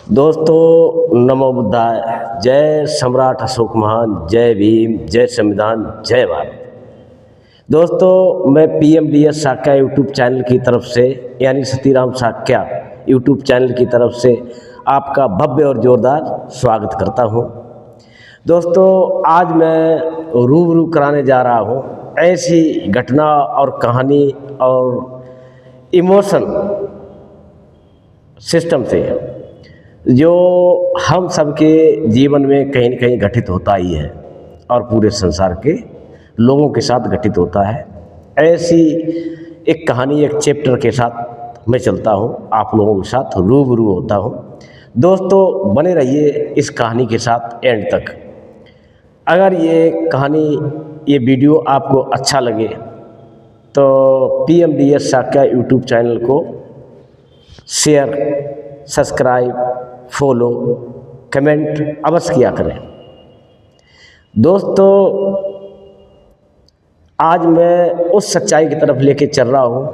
दोस्तों नमो बुद्धाय। जय सम्राट अशोक महान, जय भीम, जय संविधान, जय भारत। दोस्तों मैं PMDS साक्या यूट्यूब चैनल की तरफ से यानी सतीराम साक्या यूट्यूब चैनल की तरफ से आपका भव्य और जोरदार स्वागत करता हूं। दोस्तों आज मैं रूबरू कराने जा रहा हूं ऐसी घटना और कहानी और इमोशन सिस्टम से जो हम सबके जीवन में कहीं न कहीं घटित होता ही है और पूरे संसार के लोगों के साथ घटित होता है। ऐसी एक कहानी, एक चैप्टर के साथ मैं चलता हूँ, आप लोगों के साथ रूबरू होता हूँ। दोस्तों बने रहिए इस कहानी के साथ एंड तक। अगर ये कहानी, ये वीडियो आपको अच्छा लगे तो PMDS साक्या यूट्यूब चैनल को शेयर, सब्सक्राइब, फॉलो, कमेंट अवश्य किया करें। दोस्तों आज मैं उस सच्चाई की तरफ लेके चल रहा हूँ।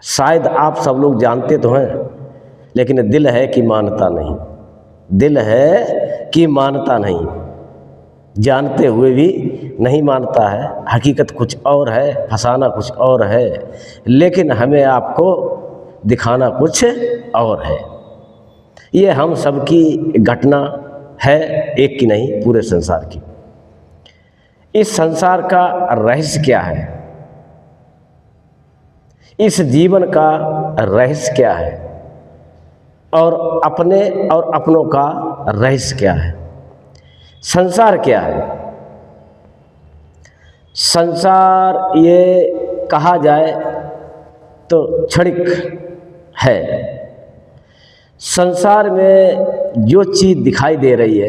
शायद आप सब लोग जानते तो हैं, लेकिन दिल है कि मानता नहीं, दिल है कि मानता नहीं, जानते हुए भी नहीं मानता है। हकीकत कुछ और है, फसाना कुछ और है, लेकिन हमें आपको दिखाना कुछ और है। ये हम सबकी घटना है, एक की नहीं पूरे संसार की। इस संसार का रहस्य क्या है, इस जीवन का रहस्य क्या है और अपने और अपनों का रहस्य क्या है। संसार क्या है? संसार ये कहा जाए तो क्षणिक है। संसार में जो चीज़ दिखाई दे रही है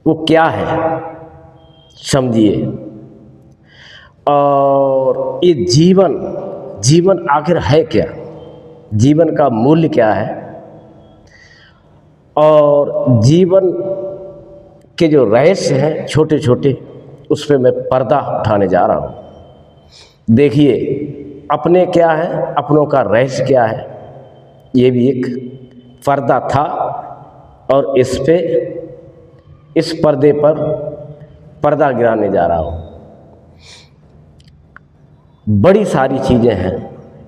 वो क्या है समझिए। और ये जीवन आखिर है क्या, जीवन का मूल्य क्या है और जीवन के जो रहस्य हैं छोटे छोटे, उस पर मैं पर्दा उठाने जा रहा हूँ। देखिए अपने क्या है, अपनों का रहस्य क्या है, ये भी एक पर्दा था और इस पर्दे पर पर्दा गिराने जा रहा हूँ। बड़ी सारी चीज़ें हैं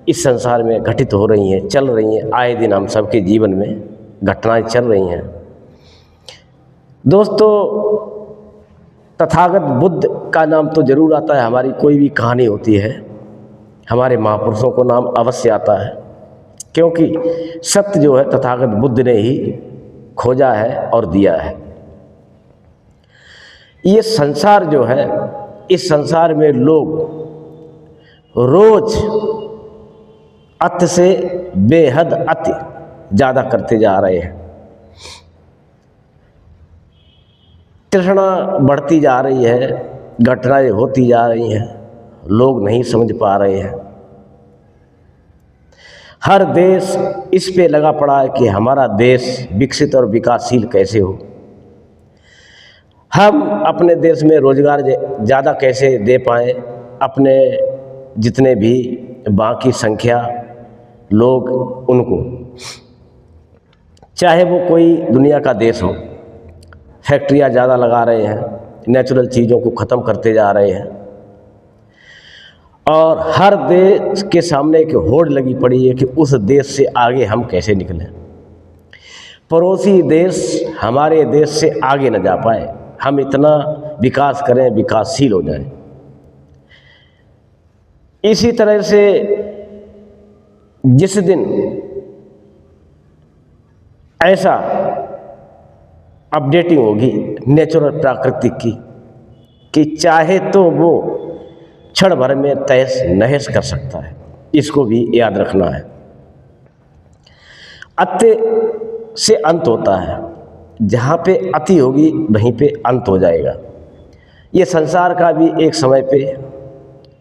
इस संसार में घटित हो रही हैं, चल रही हैं, आए दिन हम सबके जीवन में घटनाएं चल रही हैं। दोस्तों तथागत बुद्ध का नाम तो जरूर आता है, हमारी कोई भी कहानी होती है हमारे महापुरुषों को नाम अवश्य आता है, क्योंकि सत्य जो है तथागत बुद्ध ने ही खोजा है और दिया है। ये संसार जो है, इस संसार में लोग रोज अति से बेहद अति ज़्यादा करते जा रहे हैं। तृष्णा बढ़ती जा रही है, घटनाएं होती जा रही हैं, लोग नहीं समझ पा रहे हैं। हर देश इस पे लगा पड़ा है कि हमारा देश विकसित और विकासशील कैसे हो, हम अपने देश में रोजगार ज़्यादा कैसे दे पाएँ, अपने जितने भी बाकी संख्या लोग उनको, चाहे वो कोई दुनिया का देश हो। फैक्ट्रियाँ ज़्यादा लगा रहे हैं, नेचुरल चीज़ों को ख़त्म करते जा रहे हैं और हर देश के सामने एक होड़ लगी पड़ी है कि उस देश से आगे हम कैसे निकलें, पड़ोसी देश हमारे देश से आगे न जा पाए, हम इतना विकास करें, विकासशील हो जाएं। इसी तरह से जिस दिन ऐसा अपडेटिंग होगी नेचुरल प्राकृतिक की कि चाहे तो वो क्षण भर में तहस नहस कर सकता है, इसको भी याद रखना है। अति से अंत होता है, जहाँ पे अति होगी वहीं पे अंत हो जाएगा। ये संसार का भी एक समय पे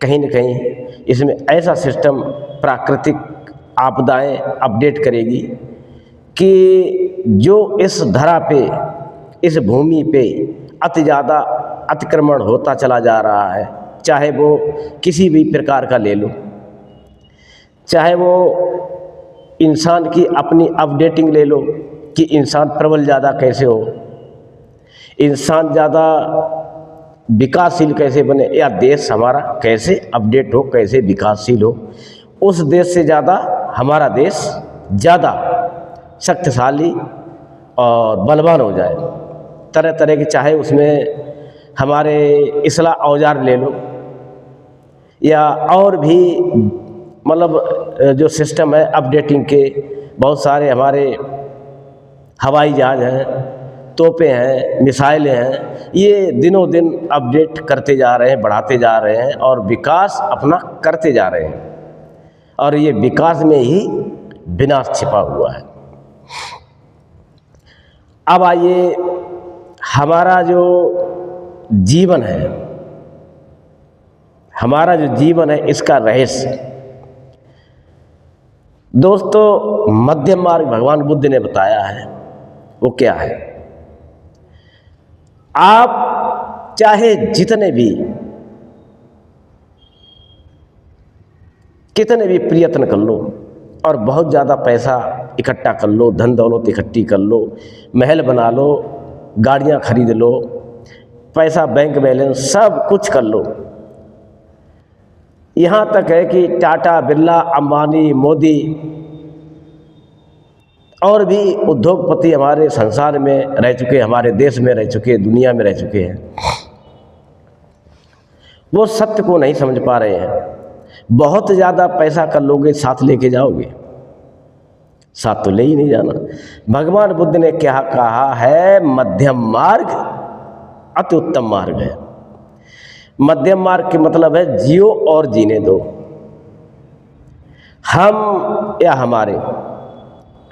कहीं न कहीं इसमें ऐसा सिस्टम, प्राकृतिक आपदाएं अपडेट करेगी कि जो इस धरा पे, इस भूमि पे अति ज़्यादा अतिक्रमण होता चला जा रहा है, चाहे वो किसी भी प्रकार का ले लो, चाहे वो इंसान की अपनी अपडेटिंग ले लो कि इंसान प्रबल ज़्यादा कैसे हो, इंसान ज़्यादा विकासशील कैसे बने, या देश हमारा कैसे अपडेट हो, कैसे विकासशील हो, उस देश से ज़्यादा हमारा देश ज़्यादा शक्तिशाली और बलवान हो जाए। तरह तरह के, चाहे उसमें हमारे इसलाह औजार ले लो या और भी मतलब जो सिस्टम है अपडेटिंग के, बहुत सारे हमारे हवाई जहाज़ हैं, तोपें हैं, मिसाइलें हैं, ये दिनों दिन अपडेट करते जा रहे हैं, बढ़ाते जा रहे हैं और विकास अपना करते जा रहे हैं, और ये विकास में ही विनाश छिपा हुआ है। अब आइए, हमारा जो जीवन है, हमारा जो जीवन है, इसका रहस्य दोस्तों मध्यम मार्ग भगवान बुद्ध ने बताया है। वो क्या है? आप चाहे जितने भी कितने भी प्रयत्न कर लो और बहुत ज़्यादा पैसा इकट्ठा कर लो, धन दौलत इकट्ठी कर लो, महल बना लो, गाड़ियाँ खरीद लो, पैसा बैंक बैलेंस सब कुछ कर लो, यहाँ तक है कि टाटा, बिरला, अंबानी, मोदी और भी उद्योगपति हमारे संसार में रह चुके, हमारे देश में रह चुके, दुनिया में रह चुके हैं, वो सत्य को नहीं समझ पा रहे हैं। बहुत ज़्यादा पैसा कर लोगे, साथ लेके जाओगे? साथ तो ले ही नहीं जाना। भगवान बुद्ध ने क्या कहा है? मध्यम मार्ग अति उत्तम मार्ग है। मध्यम मार्ग के मतलब है जियो और जीने दो। हम या हमारे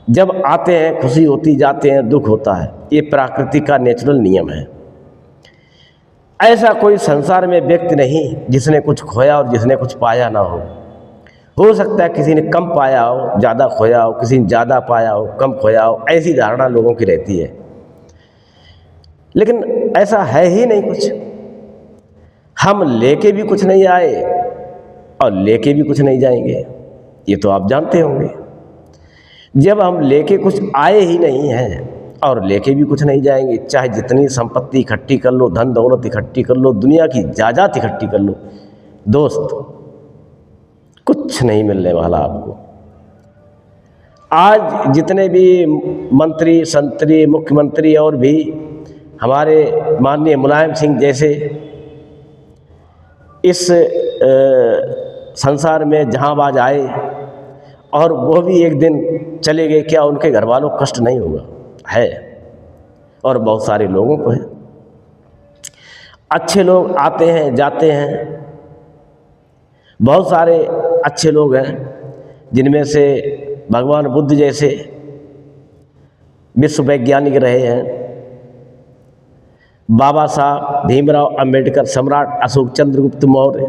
जब आते हैं खुशी होती, जाते हैं दुख होता है, ये प्रकृति का नेचुरल नियम है। ऐसा कोई संसार में व्यक्ति नहीं जिसने कुछ खोया और जिसने कुछ पाया ना हो सकता है किसी ने कम पाया हो, ज़्यादा खोया हो, किसी ने ज़्यादा पाया हो, कम खोया हो, ऐसी धारणा लोगों की रहती है, लेकिन ऐसा है ही नहीं कुछ। हम लेके भी कुछ नहीं आए और लेके भी कुछ नहीं जाएंगे, ये तो आप जानते होंगे। जब हम लेके कुछ आए ही नहीं हैं और लेके भी कुछ नहीं जाएंगे, चाहे जितनी संपत्ति इकट्ठी कर लो, धन दौलत इकट्ठी कर लो, दुनिया की जायदाद इकट्ठी कर लो, दोस्त कुछ नहीं मिलने वाला आपको। आज जितने भी मंत्री, संतरी, मुख्यमंत्री और भी हमारे माननीय मुलायम सिंह जैसे इस संसार में जहांबाज आए और वो भी एक दिन चले गए, क्या उनके घर वालों को कष्ट नहीं होगा? है, और बहुत सारे लोगों को है। अच्छे लोग आते हैं, जाते हैं, बहुत सारे अच्छे लोग हैं जिनमें से भगवान बुद्ध जैसे विश्व वैज्ञानिक रहे हैं, बाबा साहब भीमराव अंबेडकर, सम्राट अशोक चंद्रगुप्त मौर्य,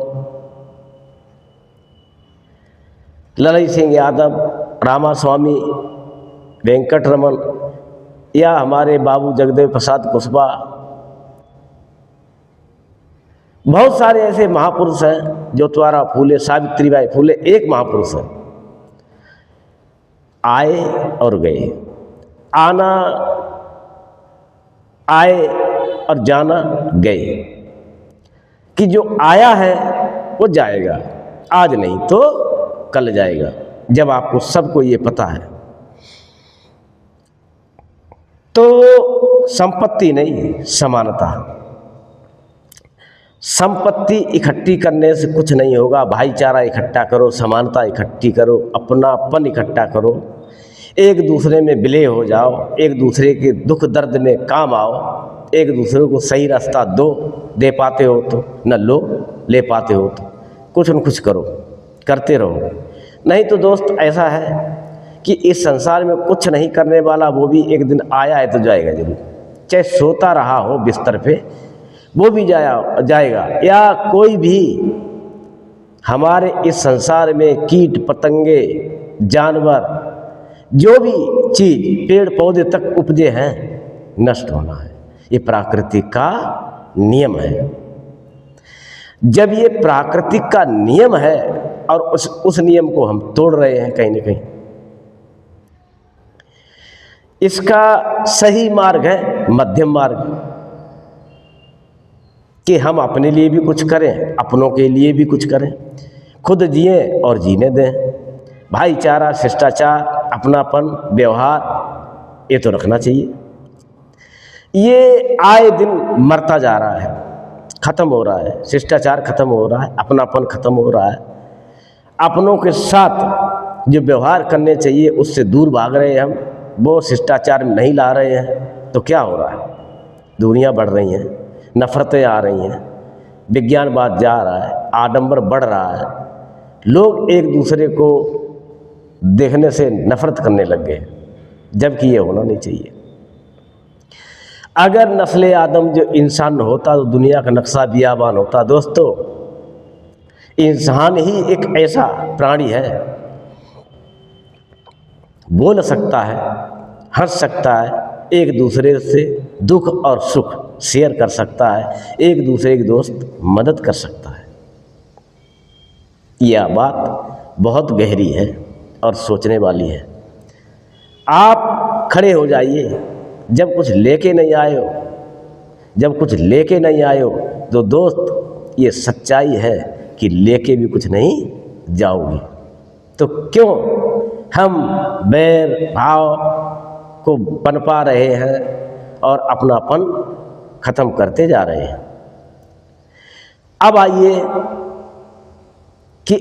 ललई सिंह यादव, रामास्वामी वेंकटरमन, या हमारे बाबू जगदेव प्रसाद कुशवाहा, बहुत सारे ऐसे महापुरुष हैं। ज्योतिराव फूले, सावित्रीबाई फूले एक महापुरुष है। आए और गए, आना आए और जाना गए, कि जो आया है वो जाएगा, आज नहीं तो कल जाएगा। जब आपको सबको ये पता है तो संपत्ति नहीं, समानता। संपत्ति इकट्ठी करने से कुछ नहीं होगा, भाईचारा इकट्ठा करो, समानता इकट्ठी करो, अपनापन इकट्ठा करो, एक दूसरे में विलय हो जाओ, एक दूसरे के दुख दर्द में काम आओ, एक दूसरे को सही रास्ता दो, दे पाते हो तो, न लो, ले पाते हो तो कुछ न कुछ करो, करते रहो। नहीं तो दोस्त ऐसा है कि इस संसार में कुछ नहीं करने वाला वो भी एक दिन आया है तो जाएगा जरूर, चाहे सोता रहा हो बिस्तर पे वो भी जाएगा। या कोई भी हमारे इस संसार में कीट पतंगे, जानवर, जो भी चीज़ पेड़ पौधे तक उपजे हैं, नष्ट होना है। ये प्राकृतिक का नियम है। जब ये प्राकृतिक का नियम है और उस नियम को हम तोड़ रहे हैं कहीं ना कहीं, इसका सही मार्ग है मध्यम मार्ग, कि हम अपने लिए भी कुछ करें, अपनों के लिए भी कुछ करें, खुद जिए और जीने दें। भाईचारा, शिष्टाचार, अपनापन, व्यवहार, ये तो रखना चाहिए। ये आए दिन मरता जा रहा है, ख़त्म हो रहा है। शिष्टाचार ख़त्म हो रहा है, अपनापन ख़त्म हो रहा है। अपनों के साथ जो व्यवहार करने चाहिए उससे दूर भाग रहे हैं हम, वो शिष्टाचार नहीं ला रहे हैं। तो क्या हो रहा है? दूरियां बढ़ रही हैं, नफ़रतें आ रही हैं, विज्ञानवाद जा रहा है, आडंबर बढ़ रहा है, लोग एक दूसरे को देखने से नफ़रत करने लग गए, जबकि ये होना नहीं चाहिए। अगर नस्ल आदम जो इंसान होता तो दुनिया का नक्शा बियाबान होता। दोस्तों, इंसान ही एक ऐसा प्राणी है, बोल सकता है, हंस सकता है, एक दूसरे से दुख और सुख शेयर कर सकता है, एक दूसरे की दोस्त मदद कर सकता है। यह बात बहुत गहरी है और सोचने वाली है। आप खड़े हो जाइए, जब कुछ लेके नहीं आए हो, जब कुछ लेके नहीं आए हो तो दोस्त ये सच्चाई है कि लेके भी कुछ नहीं जाओगे। तो क्यों हम बैर भाव को पनपा रहे हैं और अपनापन ख़त्म करते जा रहे हैं? अब आइए कि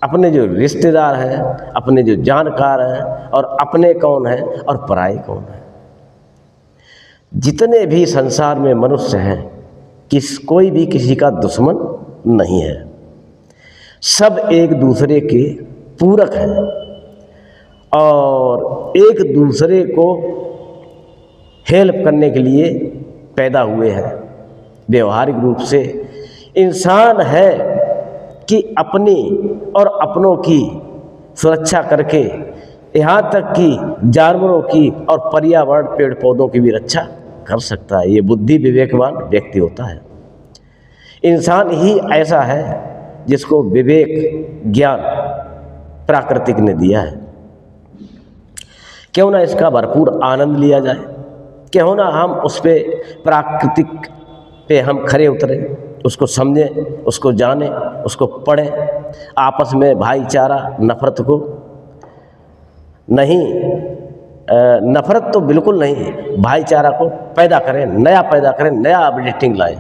अपने जो रिश्तेदार हैं, अपने जो जानकार हैं, और अपने कौन हैं और पराये कौन हैं। जितने भी संसार में मनुष्य हैं, कोई भी किसी का दुश्मन नहीं है, सब एक दूसरे के पूरक हैं और एक दूसरे को हेल्प करने के लिए पैदा हुए हैं। व्यवहारिक रूप से इंसान है कि अपनी और अपनों की सुरक्षा करके यहाँ तक कि जानवरों की और पर्यावरण, पेड़ पौधों की भी रक्षा कर सकता है। ये बुद्धि विवेकवान व्यक्ति होता है। इंसान ही ऐसा है जिसको विवेक, ज्ञान प्राकृतिक ने दिया है। क्यों ना इसका भरपूर आनंद लिया जाए, क्यों ना हम उस पे प्राकृतिक पे हम खरे उतरें, उसको समझें, उसको जानें, उसको पढ़ें, आपस में भाईचारा, नफ़रत को नहीं, नफ़रत तो बिल्कुल नहीं, भाईचारा को पैदा करें, नया पैदा करें, नया अपडेटिंग लाएं।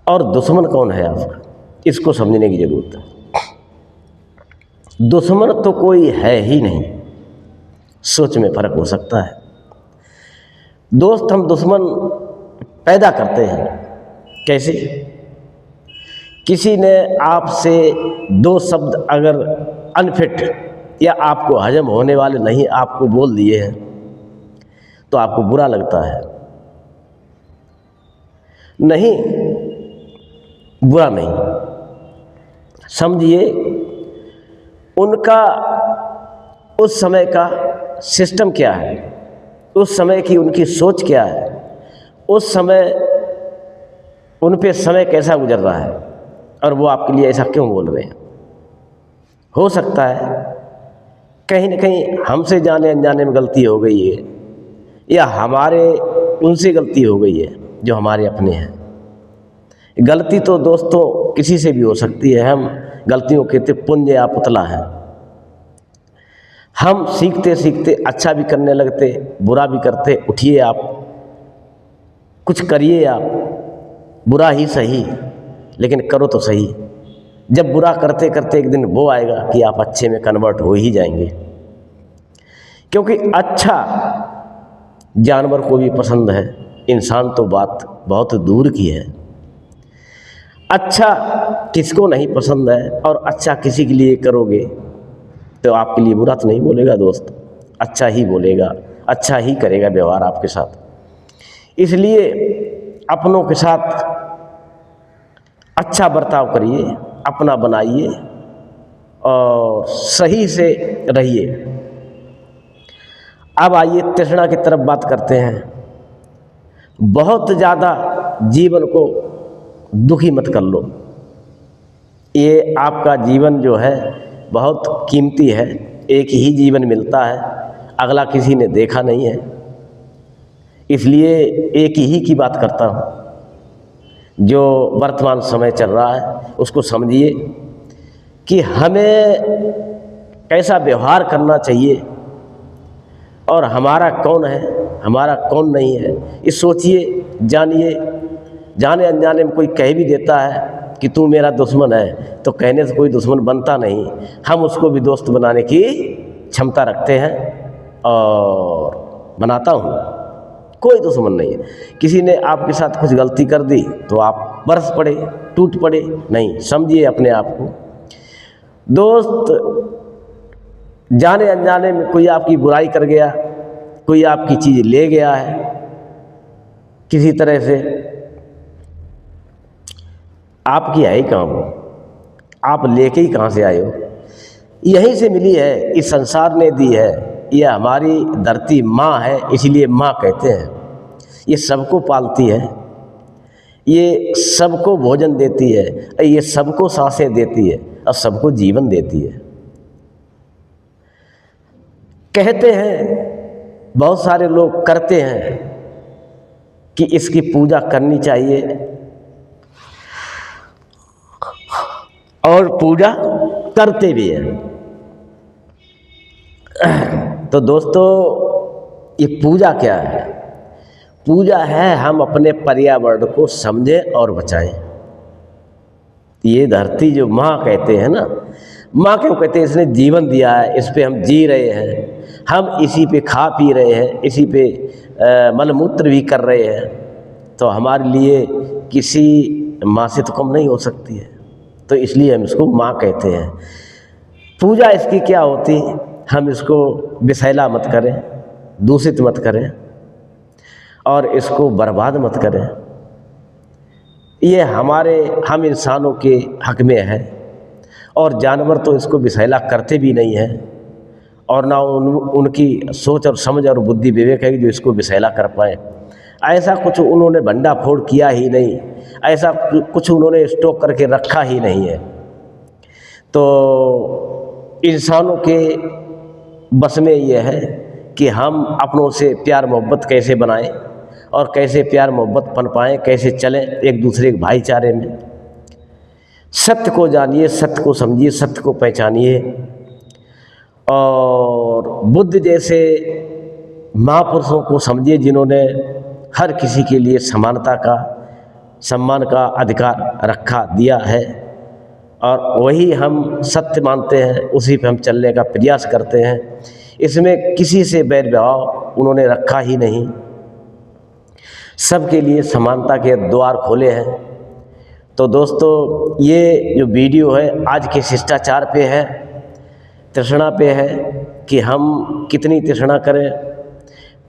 और दुश्मन कौन है आपका, इसको समझने की ज़रूरत है। दुश्मन तो कोई है ही नहीं, सोच में फ़र्क हो सकता है। दोस्त हम दुश्मन पैदा करते हैं। कैसे? किसी ने आपसे दो शब्द अगर अनफिट या आपको हजम होने वाले नहीं आपको बोल दिए हैं तो आपको बुरा लगता है। नहीं, बुरा नहीं, समझिए उनका उस समय का सिस्टम क्या है, उस समय की उनकी सोच क्या है, उस समय उन पे समय कैसा गुजर रहा है, और वो आपके लिए ऐसा क्यों बोल रहे हैं। हो सकता है कहीं न कहीं हमसे जाने अनजाने में गलती हो गई है, या हमारे उनसे गलती हो गई है जो हमारे अपने हैं। गलती तो दोस्तों किसी से भी हो सकती है। हम गलतियों के पुंज या पुतला हैं। हम सीखते सीखते अच्छा भी करने लगते, बुरा भी करते। उठिए, आप कुछ करिए, आप बुरा ही सही लेकिन करो तो सही। जब बुरा करते करते एक दिन वो आएगा कि आप अच्छे में कन्वर्ट हो ही जाएंगे, क्योंकि अच्छा जानवर को भी पसंद है, इंसान तो बात बहुत दूर की है। अच्छा किसको नहीं पसंद है, और अच्छा किसी के लिए करोगे तो आपके लिए बुरा तो नहीं बोलेगा दोस्त, अच्छा ही बोलेगा, अच्छा ही करेगा व्यवहार आपके साथ। इसलिए अपनों के साथ अच्छा बर्ताव करिए, अपना बनाइए और सही से रहिए। अब आइए तृष्णा की तरफ बात करते हैं। बहुत ज़्यादा जीवन को दुखी मत कर लो। ये आपका जीवन जो है बहुत कीमती है, एक ही जीवन मिलता है, अगला किसी ने देखा नहीं है, इसलिए एक ही की बात करता हूँ। जो वर्तमान समय चल रहा है उसको समझिए कि हमें कैसा व्यवहार करना चाहिए और हमारा कौन है, हमारा कौन नहीं है, इस सोचिए, जानिए। जाने अनजाने में कोई कह भी देता है कि तू मेरा दुश्मन है, तो कहने से कोई दुश्मन बनता नहीं, हम उसको भी दोस्त बनाने की क्षमता रखते हैं और बनाता हूँ। कोई दुश्मन नहीं है। किसी ने आपके साथ कुछ गलती कर दी तो आप बरस पड़े, टूट पड़े, नहीं, समझिए अपने आप को। दोस्त जाने अनजाने में कोई आपकी बुराई कर गया, कोई आपकी चीज़ ले गया है किसी तरह से, आपकी है ही कहाँ वो, आप लेके ही कहाँ से आए हो? यहीं से मिली है, इस संसार ने दी है। यह हमारी धरती माँ है, इसलिए माँ कहते हैं। ये सबको पालती है, ये सबको भोजन देती है, ये सबको सांसें देती है और सबको जीवन देती है। कहते हैं, बहुत सारे लोग करते हैं कि इसकी पूजा करनी चाहिए और पूजा करते भी हैं। तो दोस्तों, ये पूजा क्या है? पूजा है हम अपने पर्यावरण को समझें और बचाएं। ये धरती जो माँ कहते हैं ना, माँ क्यों कहते हैं? इसने जीवन दिया है, इस पे हम जी रहे हैं, हम इसी पे खा पी रहे हैं, इसी पे मलमूत्र भी कर रहे हैं, तो हमारे लिए किसी माँ से तो कम नहीं हो सकती है। तो इसलिए हम इसको माँ कहते हैं। पूजा इसकी क्या होती, हम इसको विषैला मत करें, दूषित मत करें और इसको बर्बाद मत करें। ये हम इंसानों के हक में है और जानवर तो इसको विषैला करते भी नहीं हैं और ना उनकी सोच और समझ और बुद्धि विवेक है जो इसको विषैला कर पाए। ऐसा कुछ उन्होंने भंडाफोड़ किया ही नहीं, ऐसा कुछ उन्होंने स्टॉक करके रखा ही नहीं है। तो इंसानों के बस में ये है कि हम अपनों से प्यार मोहब्बत कैसे बनाएं और कैसे प्यार मोहब्बत पनपाएं, कैसे चलें एक दूसरे के भाईचारे में। सत्य को जानिए, सत्य को समझिए, सत्य को पहचानिए और बुद्ध जैसे महापुरुषों को समझिए जिन्होंने हर किसी के लिए समानता का, सम्मान का अधिकार रखा दिया है और वही हम सत्य मानते हैं, उसी पे हम चलने का प्रयास करते हैं। इसमें किसी से बैर भाव उन्होंने रखा ही नहीं, सबके लिए समानता के द्वार खोले हैं। तो दोस्तों, ये जो वीडियो है आज के शिष्टाचार पे है, तृष्णा पे है कि हम कितनी तृष्णा करें।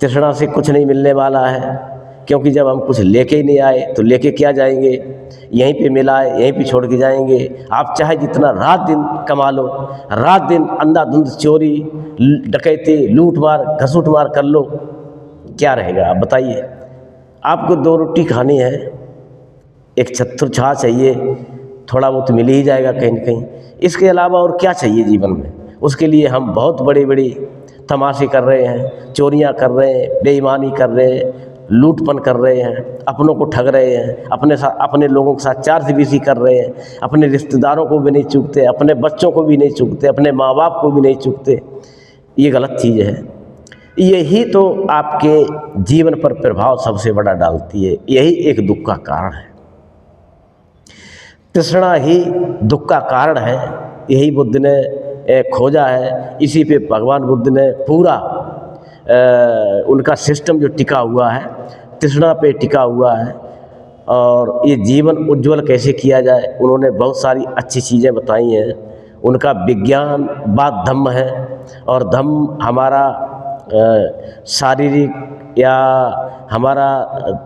तृष्णा से कुछ नहीं मिलने वाला है, क्योंकि जब हम कुछ लेके ही नहीं आए तो लेके क्या जाएंगे? यहीं पे मिला है, यहीं पे छोड़ के जाएंगे। आप चाहे जितना रात दिन कमा लो, रात दिन अंधाधुंध चोरी, डकैती, लूट मार, घसूट मार कर लो, क्या रहेगा आप बताइए? आपको 2 रोटी खानी है, एक छत्र छाह चाहिए, थोड़ा बहुत मिल ही जाएगा कहीं न कहीं। इसके अलावा और क्या चाहिए जीवन में? उसके लिए हम बहुत बड़ी बड़ी तमाशे कर रहे हैं, चोरियां कर रहे हैं, बेईमानी कर रहे हैं, लूटपन कर रहे हैं, अपनों को ठग रहे हैं, अपने लोगों के साथ चारदीवारी कर रहे हैं, अपने रिश्तेदारों को भी नहीं चूकते, अपने बच्चों को भी नहीं चूकते, अपने माँ बाप को भी नहीं चूकते। ये गलत चीज़ है। यही तो आपके जीवन पर प्रभाव सबसे बड़ा डालती है, यही एक दुख का कारण है। तृष्णा ही दुख का कारण है, यही बुद्ध ने खोजा है। इसी पे भगवान बुद्ध ने पूरा उनका सिस्टम जो टिका हुआ है, तृष्णा पे टिका हुआ है। और ये जीवन उज्जवल कैसे किया जाए, उन्होंने बहुत सारी अच्छी चीज़ें बताई हैं। उनका विज्ञान बात धम्म है और धम्म हमारा शारीरिक या हमारा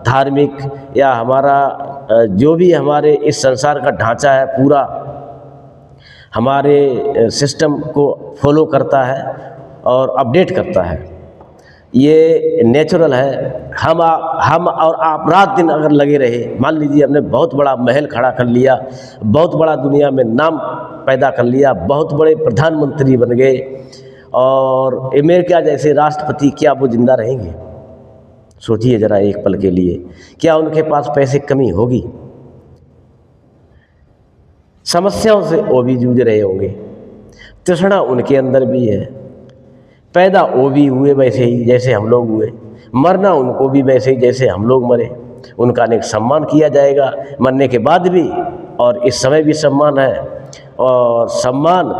धार्मिक या हमारा जो भी हमारे इस संसार का ढांचा है, पूरा हमारे सिस्टम को फॉलो करता है और अपडेट करता है। ये नेचुरल है। हम और आप रात दिन अगर लगे रहे, मान लीजिए हमने बहुत बड़ा महल खड़ा कर लिया, बहुत बड़ा दुनिया में नाम पैदा कर लिया, बहुत बड़े प्रधानमंत्री बन गए और अमेरिका जैसे राष्ट्रपति, क्या वो जिंदा रहेंगे? सोचिए ज़रा एक पल के लिए, क्या उनके पास पैसे कमी होगी? समस्याओं से वो भी जूझ रहे होंगे, तृष्णा उनके अंदर भी है। पैदा वो भी हुए वैसे ही जैसे हम लोग हुए, मरना उनको भी वैसे ही जैसे हम लोग मरे। उनका अनेक सम्मान किया जाएगा मरने के बाद भी, और इस समय भी सम्मान है। और सम्मान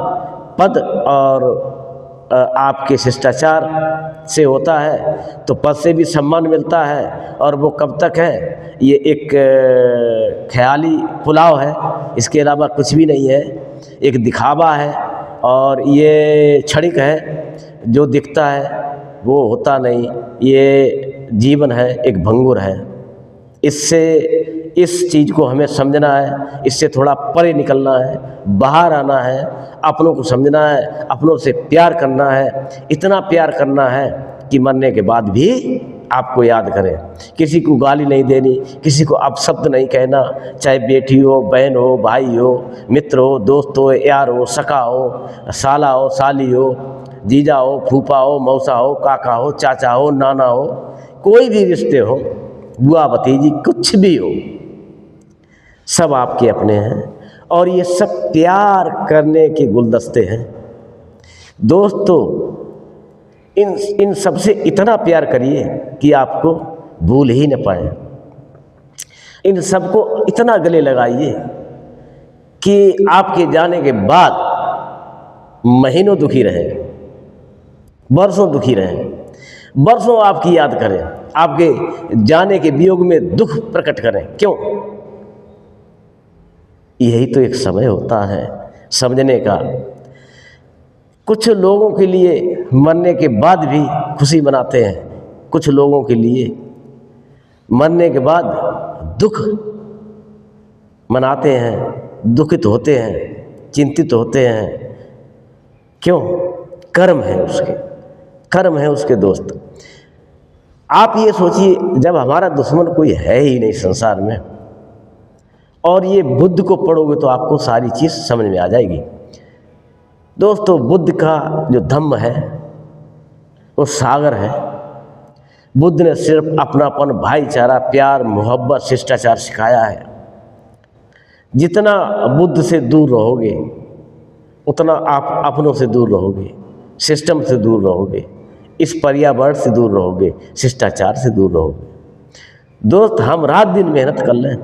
पद और आपके शिष्टाचार से होता है, तो पद से भी सम्मान मिलता है। और वो कब तक है? ये एक ख्याली पुलाव है, इसके अलावा कुछ भी नहीं है। एक दिखावा है और ये क्षणिक है, जो दिखता है वो होता नहीं। ये जीवन है, एक भंगुर है। इससे इस चीज़ को हमें समझना है, इससे थोड़ा परे निकलना है, बाहर आना है, अपनों को समझना है, अपनों से प्यार करना है। इतना प्यार करना है कि मरने के बाद भी आपको याद करें। किसी को गाली नहीं देनी, किसी को अपशब्द नहीं कहना, चाहे बेटी हो, बहन हो, भाई हो, मित्र हो, दोस्त हो, यार हो, सखा हो, साला हो, साली हो, जीजा हो, फूफा हो, मौसा हो, काका हो, चाचा हो, नाना हो, कोई भी रिश्ते हो, बुआ भतीजी, कुछ भी हो, सब आपके अपने हैं। और ये सब प्यार करने के गुलदस्ते हैं। दोस्तों, इन सबसे इतना प्यार करिए कि आपको भूल ही न पाए। इन सबको इतना गले लगाइए कि आपके जाने के बाद महीनों दुखी रहें, बरसों दुखी रहें, बरसों आपकी याद करें, आपके जाने के वियोग में दुख प्रकट करें। क्यों? यही तो एक समय होता है समझने का। कुछ लोगों के लिए मरने के बाद भी खुशी मनाते हैं, कुछ लोगों के लिए मरने के बाद दुख मनाते हैं, दुखित होते हैं, चिंतित होते हैं। क्यों? कर्म है उसके, कर्म है उसके। दोस्त, आप ये सोचिए, जब हमारा दुश्मन कोई है ही नहीं संसार में, और ये बुद्ध को पढ़ोगे तो आपको सारी चीज़ समझ में आ जाएगी। दोस्तों, बुद्ध का जो धम्म है वो सागर है। बुद्ध ने सिर्फ अपनापन, भाईचारा, प्यार, मोहब्बत, शिष्टाचार सिखाया है। जितना बुद्ध से दूर रहोगे उतना आप अपनों से दूर रहोगे, सिस्टम से दूर रहोगे, इस पर्यावरण से दूर रहोगे, शिष्टाचार से दूर रहोगे। दोस्त, हम रात दिन मेहनत कर लें,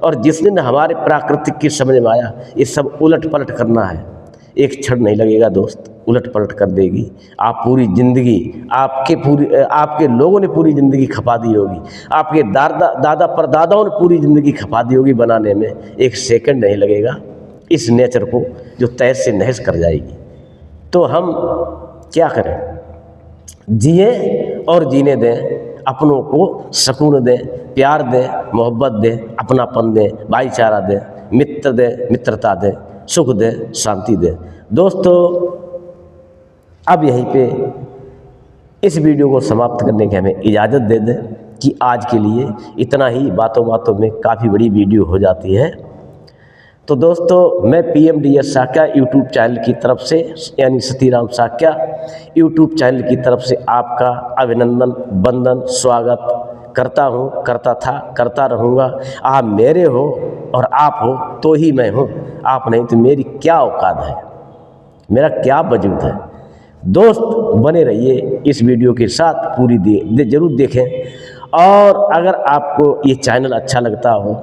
और जिस दिन हमारे प्राकृतिक की समझ में आया ये सब उलट पलट करना है, एक क्षण नहीं लगेगा दोस्त, उलट पलट कर देगी। आप पूरी ज़िंदगी, आपके लोगों ने पूरी ज़िंदगी खपा दी होगी, आपके दादा परदादाओं ने पूरी ज़िंदगी खपा दी होगी बनाने में, एक सेकंड नहीं लगेगा इस नेचर को जो तहस से नहस कर जाएगी। तो हम क्या करें? जिए और जीने दें, अपनों को सुकून दें, प्यार दें, मोहब्बत दें, अपनापन दें, भाईचारा दें, मित्र दें, मित्रता दें, सुख दें, शांति दें। दोस्तों, अब यहीं पे इस वीडियो को समाप्त करने की हमें इजाज़त दे दें कि आज के लिए इतना ही। बातों बातों में काफ़ी बड़ी वीडियो हो जाती है। तो दोस्तों, मैं PMDS साक्या यूट्यूब चैनल की तरफ से, यानी सतीराम साक्या यूट्यूब चैनल की तरफ से आपका अभिनंदन, वंदन, स्वागत करता हूँ, करता था, करता रहूँगा। आप मेरे हो और आप हो तो ही मैं हूँ, आप नहीं तो मेरी क्या औकात है, मेरा क्या वजूद है। दोस्त, बने रहिए इस वीडियो के साथ, पूरी ज़रूर देखें। और अगर आपको ये चैनल अच्छा लगता हो,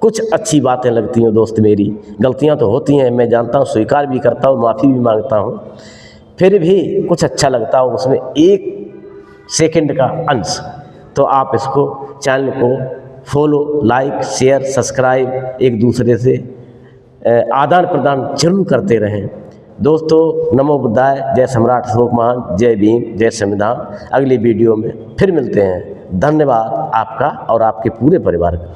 कुछ अच्छी बातें लगती हैं दोस्त, मेरी गलतियां तो होती हैं, मैं जानता हूँ, स्वीकार भी करता हूँ, माफ़ी भी मांगता हूँ, फिर भी कुछ अच्छा लगता हो उसमें 1 सेकंड का अंश, तो आप इसको चैनल को फॉलो, लाइक, शेयर, सब्सक्राइब एक दूसरे से आदान प्रदान जरूर करते रहें। दोस्तों, नमो बुद्धाय, जय सम्राट अशोक महान, जय भीम, जय संविधान। अगली वीडियो में फिर मिलते हैं। धन्यवाद आपका और आपके पूरे परिवार का।